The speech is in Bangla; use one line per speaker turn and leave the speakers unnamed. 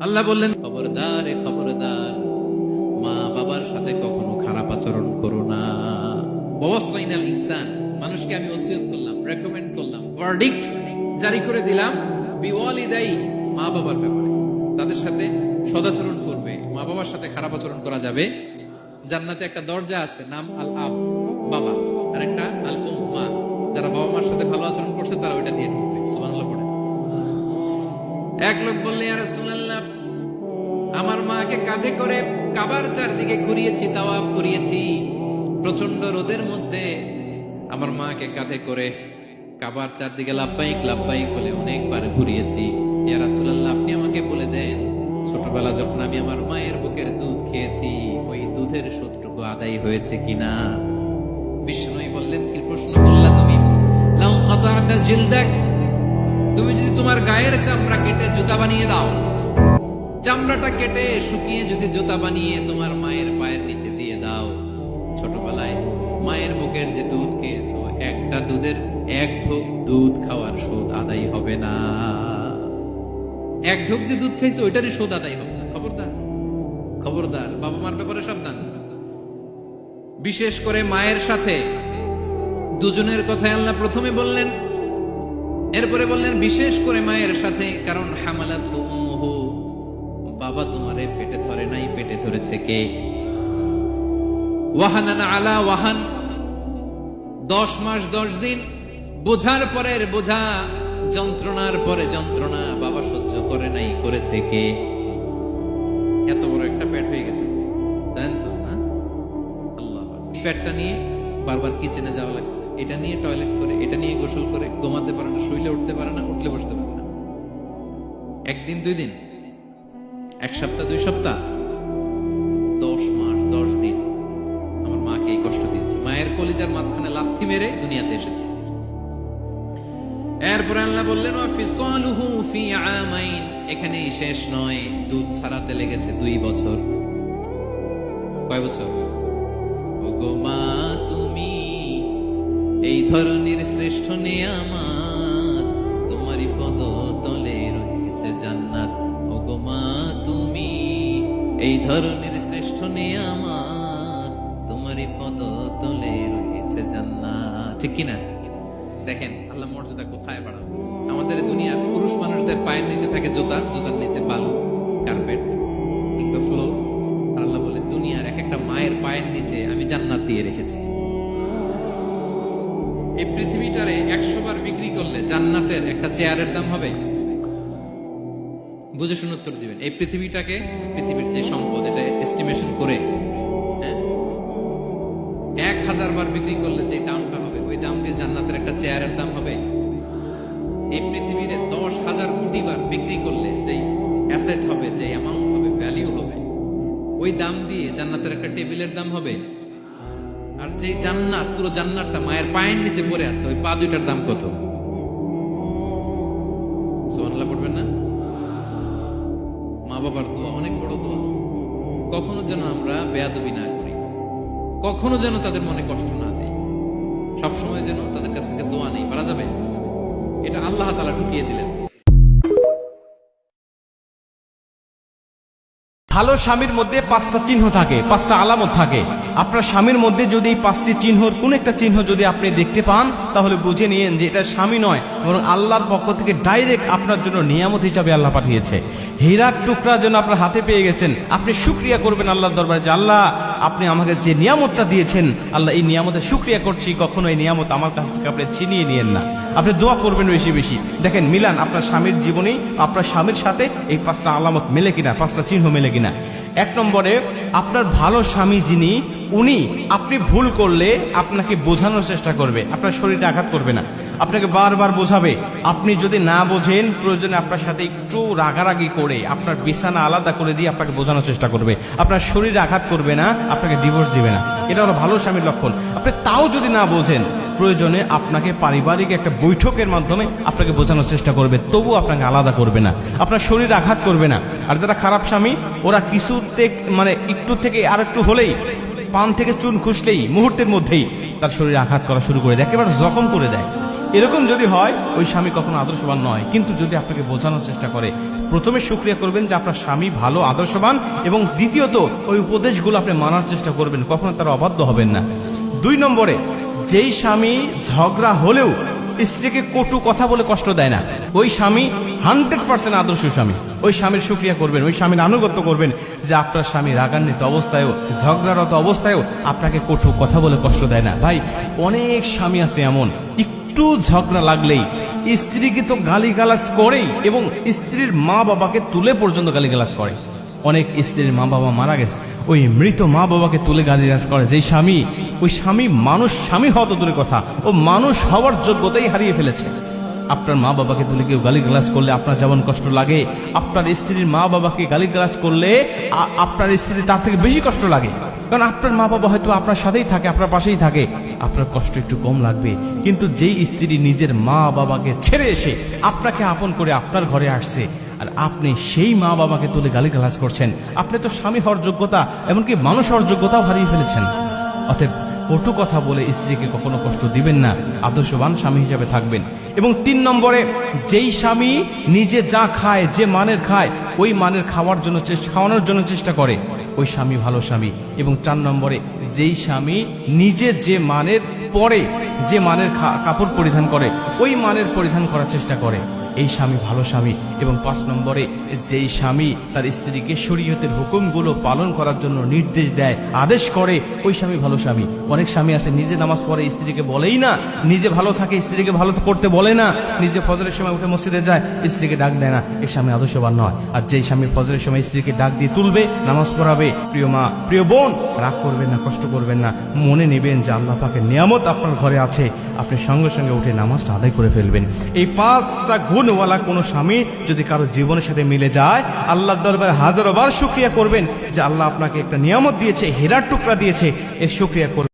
আল্লাহ বললেন, খবরদার খবরদার, মা বাবার সাথে কখনো খারাপ আচরণ করো না। ওয়াসাইনাল ইনসান, মানুষকে আমি ওসিয়ত করলাম, রেকমেন্ড করলাম, ভার্ডিক্ট জারি করে দিলাম, বিওয়ালিদাই, মা বাবার ব্যাপারে তাদের সাথে সদাচরণ করবে। মা বাবার সাথে খারাপ আচরণ করা যাবে। জান্নাতে একটা দরজা আছে, নাম আল আব, বাবা, আর একটা আল উম, মা। যারা বাবা মার সাথে ভালো আচরণ করছে তারা ওইটা দিয়ে ঢুকবে। সুবহানাল্লাহ পড়ে। এক লোক বললে, ইয়া রাসূলুল্লাহ, আমার মাকে কাঁধে করে কাবার চারদিকে ঘুরিয়েছি, তাওয়াফ করিয়েছি, প্রচন্ড রোদের মধ্যে আমার মাকে কাঁধে করে কাবার চারদিকে লাব্বাইক লাব্বাইক বলে অনেকবার ঘুরিয়েছি। ইয়া রাসূলুল্লাহ, আপনি আমাকে বলে দেন, ছোটবেলা যখন আমি আমার মায়ের বুকের দুধ খেয়েছি, ওই দুধের শোধটুকু আদায় হয়েছে কিনা? বিষ্ণুই বললেন, কি প্রশ্ন করলা তুমি? লাউ কাতা'তা জিলদাক, তুমি যদি তোমার গায়ের চামড়া কেটে জুতা বানিয়ে দাও, চামড়াটা কেটে শুকিয়ে যদি জুতা বানিয়ে তোমার মায়ের পায়ের নিচে দিয়ে দাও, ছোটবেলায় মায়ের বুকের যে দুধ খেয়েছো, একটা দুধের এক ঢোক দুধ খাওয়ার শোধ আদায় হবে না। এক ঢোক যে দুধ খাইছো ওইটারই শোধ আদায় হবে না। খবরদার খবরদার, বাবা মার ব্যাপারে সাবধান। বিশেষ করে মায়ের সাথে দুজনের কথাই আল্লাহ প্রথমে বললেন, এরপরে বললেন বিশেষ করে মায়ের সাথে, কারণ হামালাতহু উম্মুহু, বাবা তোমারে পেটে ধরে নাই, পেটে ধরেছে কে? ওয়াহানান আলা ওয়াহান, 10 মাস 10 দিন বোঝার পরের বোঝা, যন্ত্রণার পরে যন্ত্রণা বাবা সহ্য করে নাই, করেছে কে? এত বড় একটা পেট হয়ে গেছে, জানেন তো না? আল্লাহ, এই পেটটা নিয়ে বারবার কিচেনে যাওয়া লাগছে, এটা নিয়ে টয়লেট করে, এটা নিয়ে গোসল করে, ঘুমাতে পারে না, শুইলে উঠতে পারে না, উঠলে বসতে পারে না। একদিন 2 দিন, 1 সপ্তাহ 2 সপ্তাহ, 10 মাস 10 দিন আমার মাকে এই কষ্ট দিয়েছে। মায়ের কলিজার মাঝখানে লাথি মেরে দুনিয়াতে এসেছে। এরপরে আল্লাহ বললেন, ওয়া ফিসালুহু ফি আমাইন, এখানেই শেষ নয়, দুধ ছাড়াতে লেগেছে 2 বছর। কয় বছর? ওগো মা, তুমি এই ধরনের শ্রেষ্ঠ নিয়ামত, তোমারই পদ তলে রয়েছে জান্নাত। ওগো মা, তুমি এই ধরনের শ্রেষ্ঠ নিয়ামত, তোমারই পদ তলে রয়েছে জান্নাত। ঠিক কিনা? দেখেন আল্লাহ মর্যাদা কোথায় বাড়ান। আমাদের দুনিয়া পুরুষ মানুষদের পায়ের নিচে থাকে জুতা, জুতার নিচে বালু, কার্পেট কিংবা ফ্লোর। আর আল্লাহ বলে, দুনিয়ার এক একটা মায়ের পায়ের নিচে আমি জান্নাত দিয়ে রেখেছি। এই পৃথিবীটারে 100 বার বিক্রি করলে জান্নাতের একটা চেয়ারের দাম হবে? বুঝে শুনে উত্তর দিবেন। এই পৃথিবীটাকে, পৃথিবীর যে সম্পদ, এটা এস্টিমেশন করে 1000 বার বিক্রি করলে যে দামটা হবে, ওই দাম দিয়ে জান্নাতের একটা চেয়ারের দাম হবে? এই পৃথিবীর 10,000 কোটি বার বিক্রি করলে যে অ্যাসেট হবে, যে অ্যামাউন্ট হবে, ভ্যালিউ হবে, ওই দাম দিয়ে জান্নাতের একটা টেবিলের দাম হবে? আর যে জান্নাত, পুরো জান্নাতটা মায়ের পায়ের নিচে পড়ে আছে, ওই পা দুইটার দাম কত? সুবহানাল্লাহ পড়বেন না? মা বাবার দোয়া অনেক বড় দোয়া। কখনো যেন আমরা বেয়াদবি না করি, কখনো যেন তাদের মনে কষ্ট না দেই, সবসময় যেন তাদের কাছ থেকে দোয়া নেই। পারা যাবে? এটা আল্লাহ তাআলা ঢুকিয়ে দিলেন।
ভালো স্বামীর মধ্যে 5টা চিহ্ন থাকে, 5টা আলামত থাকে। আপনার স্বামীর মধ্যে যদি এই 5টি চিহ্নর কোন একটা চিহ্ন যদি আপনি দেখতে পান, তাহলে বুঝে নিয়েন যে এটা স্বামী নয়, বরং আল্লাহর পক্ষ থেকে ডাইরেক্ট আপনার জন্য নিয়ামত হিসাবে আল্লাহ পাঠিয়েছে। হীরার টুকরা যেন আপনার হাতে পেয়ে গেছেন, আপনি শুকরিয়া করবেন আল্লাহর দরবারে যে আল্লাহ, আপনি আমাকে যে নিয়ামতটা দিয়েছেন, আল্লাহ এই নিয়ামতের শুকরিয়া করছি, কখনো এই নিয়ামত আমার কাছ থেকে আপনি ছিনিয়ে নিয়েন না। আপনি দোয়া করবেন বেশি বেশি। দেখেন মিলান আপনার স্বামীর জীবনেই আপনার স্বামীর সাথে এই 5টা আলামত মেলে কিনা, 5টা চিহ্ন মেলে কিনা। 1 নম্বরে, আপনার ভালো স্বামী যিনি, উনি আপনি ভুল করলে আপনাকে বোঝানোর চেষ্টা করবে, আপনার শরীরে আঘাত করবে না, আপনাকে বারবার বোঝাবে। আপনি যদি না বোঝেন, প্রয়োজনে আপনার সাথে একটু রাগারাগি করে আপনার বিছানা আলাদা করে দিয়ে আপনাকে বোঝানোর চেষ্টা করবে, আপনার শরীরে আঘাত করবে না, আপনাকে ডিভোর্স দিবে না। এটা হলো ভালো স্বামীর লক্ষণ। আপনি তাও যদি না বোঝেন, প্রয়োজনে আপনাকে পারিবারিক একটা বৈঠকের মাধ্যমে আপনাকে বোঝানোর চেষ্টা করবে, তবু আপনাকে আলাদা করবে না, আপনার শরীরে আঘাত করবে না। আর যারা খারাপ স্বামী, ওরা কিছুতে মানে একটু থেকে আর একটু হলেই, পান থেকে চুন খুসলেই মুহূর্তের মধ্যেই তার শরীরে আঘাত করা শুরু করে দেয়, একেবারে জখম করে দেয়। এরকম যদি হয় ওই স্বামী কখনো আদর্শবান নয়। কিন্তু যদি আপনাকে বোঝানোর চেষ্টা করে, প্রথমে শুকরিয়া করবেন যে আপনার স্বামী ভালো আদর্শবান, এবং দ্বিতীয়ত ওই উপদেশগুলো আপনি মানার চেষ্টা করবেন, কখনো তারা অবাধ্য হবেন না। 2 নম্বরে, যেই স্বামী ঝগড়া হলেও স্ত্রীকে কটু কথা বলে কষ্ট দেয় না, ওই স্বামী 100% আদর্শ স্বামী। ওই স্বামীর শুকরিয়া করবেন, ওই স্বামীর আনুগত্য করবেন যে আপনার স্বামী রাগান্বিত অবস্থায়ও, ঝগড়ারত অবস্থায়ও আপনাকে কটু কথা বলে কষ্ট দেয় না। ভাই, অনেক স্বামী আছে এমন, একটু ঝগড়া লাগলেই স্ত্রীকে তো গালিগালাজ করেই, এবং স্ত্রীর মা বাবাকে তুলে পর্যন্ত গালিগালাজ করে। অনেক স্ত্রীর মা বাবা মারা গেছে, ওই মৃত মা বাবাকে তুলে গালিগালাজ করে। যেই স্বামী, ওই স্বামী মানুষ স্বামী হওয়া তো দূরের কথা, ও মানুষ হওয়ার যোগ্যতাই হারিয়ে ফেলেছে। আপনার মা বাবাকে তুলে কেউ গালিগালাজ করলে আপনার যেমন কষ্ট লাগে, আপনার স্ত্রীর মা বাবাকে গালিগালাজ করলে আপনার স্ত্রীর তার থেকে বেশি কষ্ট লাগে। কারণ আপনার মা বাবা হয়তো আপনার সাথেই থাকে, আপনার পাশেই থাকে, আপনার কষ্ট একটু কম লাগবে। কিন্তু যেই স্ত্রী নিজের মা বাবাকে ছেড়ে এসে আপনাকে আপন করে আপনার ঘরে আসছে, আর আপনি সেই মা বাবাকে তুলে গালিগালাজ করছেন, আপনি তো স্বামী হওয়ার যোগ্যতা, এমনকি মানুষ হওয়ার যোগ্যতাও হারিয়ে ফেলেছেন। অতএব কটু কথা বলে স্ত্রীকে কখনো কষ্ট দিবেন না, আদর্শবান স্বামী হিসাবে থাকবেন। এবং 3 নম্বরে, যেই স্বামী নিজে যা খায়, যে মানের খায়, ওই মানের খাওয়ানোর জন্য চেষ্টা করে, ওই স্বামী ভালো স্বামী। এবং 4 নম্বরে, যেই স্বামী নিজে যে মানের পরে, যে মানের কাপড় পরিধান করে, ওই মানের পরিধান করার চেষ্টা করে, এই স্বামী ভালো স্বামী। এবং 5 নম্বরে, যেই স্বামী তার স্ত্রীকে শরীয়তের হুকুমগুলো পালন করার জন্য নির্দেশ দেয়, আদেশ করে, ওই স্বামী ভালো স্বামী। অনেক স্বামী আছে নিজে নামাজ পড়ে, স্ত্রীকে বলেই না, নিজে ভালো থাকে, স্ত্রীকে ভালো করতে বলে না, নিজে ফজরের সময় উঠে মসজিদে যায়, স্ত্রীকে ডাক দেয় না, এই স্বামী আদর্শবান নয়। আর যেই স্বামী ফজরের সময় স্ত্রীকে ডাক দিয়ে তুলবে, নামাজ পড়াবে, প্রিয় মা, প্রিয় বোন, রাগ করবেন না, কষ্ট করবেন না, মনে নেবেন যে আল্লাহ পাকের নিয়ামত আপনার ঘরে আছে, আপনি সঙ্গে সঙ্গে উঠে নামাজটা আদায় করে ফেলবেন। এই 5টা গুণওয়ালা কোনো স্বামী যদি কারো জীবনের সাথে মিলে যায়, আল্লাহর দরবারে হাজারো বার শুকরিয়া করবেন যে আল্লাহ আপনাকে একটা নিয়ামত দিয়েছে, হীরার টুকরা দিয়েছে, এর শুকরিয়া করবেন।